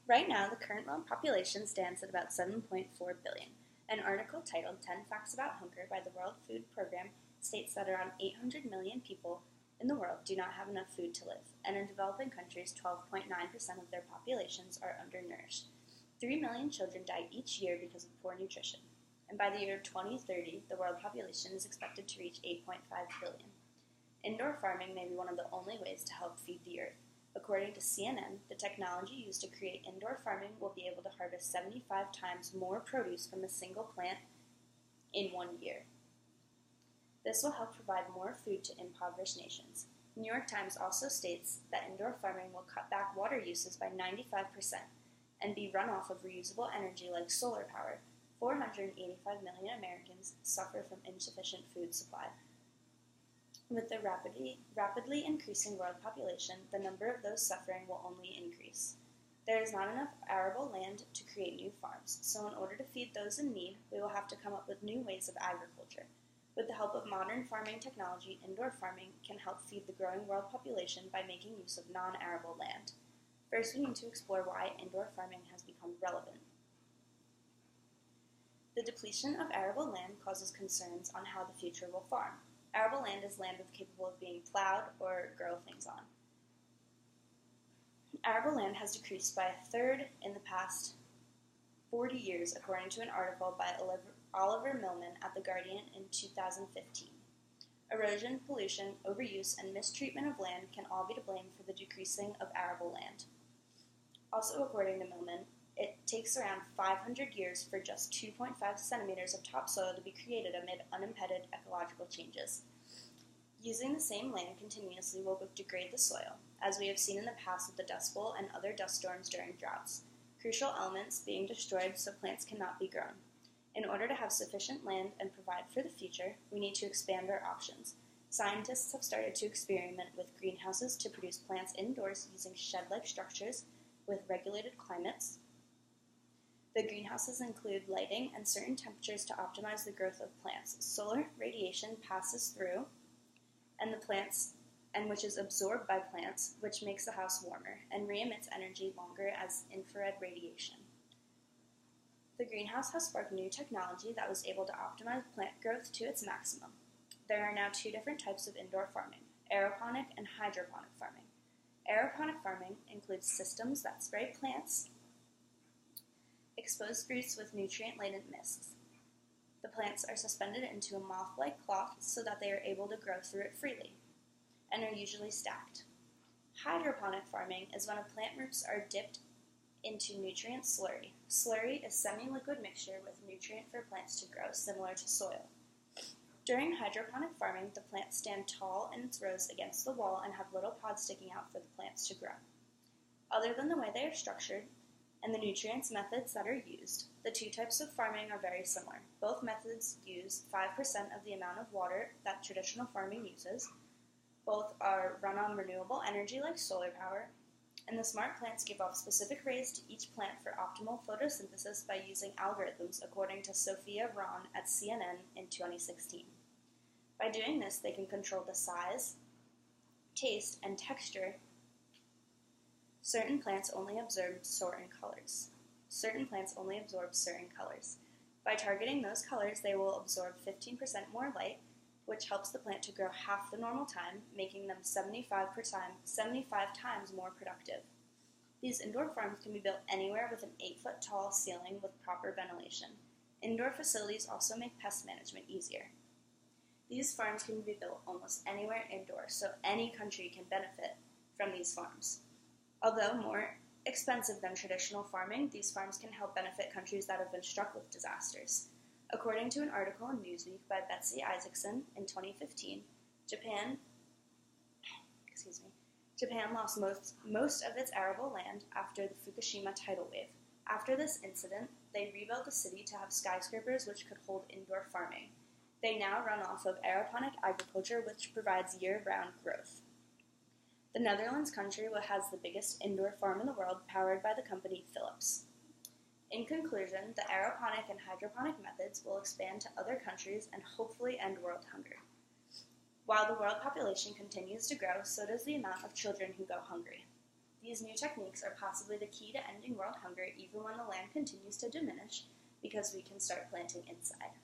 Right now, the current world population stands at about 7.4 billion. An article titled 10 Facts About Hunger by the World Food Program states that around 800 million people in the world do not have enough food to live, and in developing countries, 12.9% of their populations are undernourished. 3 million children die each year because of poor nutrition, and by the year 2030, the world population is expected to reach 8.5 billion. Indoor farming may be one of the only ways to help feed the earth. According to CNN, the technology used to create indoor farming will be able to harvest 75 times more produce from a single plant in 1 year. This will help provide more food to impoverished nations. New York Times also states that indoor farming will cut back water uses by 95% and be run off of reusable energy like solar power. 485 million Americans suffer from insufficient food supply. With the rapidly increasing world population, the number of those suffering will only increase. There is not enough arable land to create new farms, so in order to feed those in need, we will have to come up with new ways of agriculture. With the help of modern farming technology, indoor farming can help feed the growing world population by making use of non-arable land. First, we need to explore why indoor farming has become relevant. The depletion of arable land causes concerns on how the future will farm. Arable land is land capable of being plowed or grow things on. Arable land has decreased by a third in the past 40 years, according to an article by Oliver Millman at The Guardian in 2015. Erosion, pollution, overuse, and mistreatment of land can all be to blame for the decreasing of arable land. Also, according to Millman, it takes around 500 years for just 2.5 centimeters of topsoil to be created amid unimpeded ecological changes. Using the same land continuously will degrade the soil, as we have seen in the past with the Dust Bowl and other dust storms during droughts, crucial elements being destroyed so plants cannot be grown. In order to have sufficient land and provide for the future, we need to expand our options. Scientists have started to experiment with greenhouses to produce plants indoors using shed-like structures with regulated climates. The greenhouses include lighting and certain temperatures to optimize the growth of plants. Solar radiation passes through and which is absorbed by plants, which makes the house warmer, and re-emits energy longer as infrared radiation. The greenhouse has sparked new technology that was able to optimize plant growth to its maximum. There are now two different types of indoor farming, aeroponic and hydroponic farming. Aeroponic farming includes systems that spray plants exposed fruits with nutrient-laden mists. The plants are suspended into a moth-like cloth so that they are able to grow through it freely, and are usually stacked. Hydroponic farming is when plant roots are dipped into nutrient slurry. Slurry is semi-liquid mixture with nutrient for plants to grow, similar to soil. During hydroponic farming, the plants stand tall in its rows against the wall and have little pods sticking out for the plants to grow. Other than the way they are structured, and the nutrients methods that are used, the two types of farming are very similar. Both methods use 5% of the amount of water that traditional farming uses. Both are run on renewable energy like solar power, and the smart plants give off specific rays to each plant for optimal photosynthesis by using algorithms, according to Sophia Rahn at CNN in 2016. By doing this, they can control the size, taste, and texture. Certain plants only absorb certain colors. By targeting those colors, they will absorb 15% more light, which helps the plant to grow half the normal time, making them 75 times more productive. These indoor farms can be built anywhere with an 8-foot tall ceiling with proper ventilation. Indoor facilities also make pest management easier. These farms can be built almost anywhere indoors, so any country can benefit from these farms. Although more expensive than traditional farming, these farms can help benefit countries that have been struck with disasters. According to an article in Newsweek by Betsy Isaacson in 2015, Japan lost most of its arable land after the Fukushima tidal wave. After this incident, they rebuilt the city to have skyscrapers which could hold indoor farming. They now run off of aeroponic agriculture, which provides year-round growth. The Netherlands country has the biggest indoor farm in the world, powered by the company Philips. In conclusion, the aeroponic and hydroponic methods will expand to other countries and hopefully end world hunger. While the world population continues to grow, so does the amount of children who go hungry. These new techniques are possibly the key to ending world hunger even when the land continues to diminish, because we can start planting inside.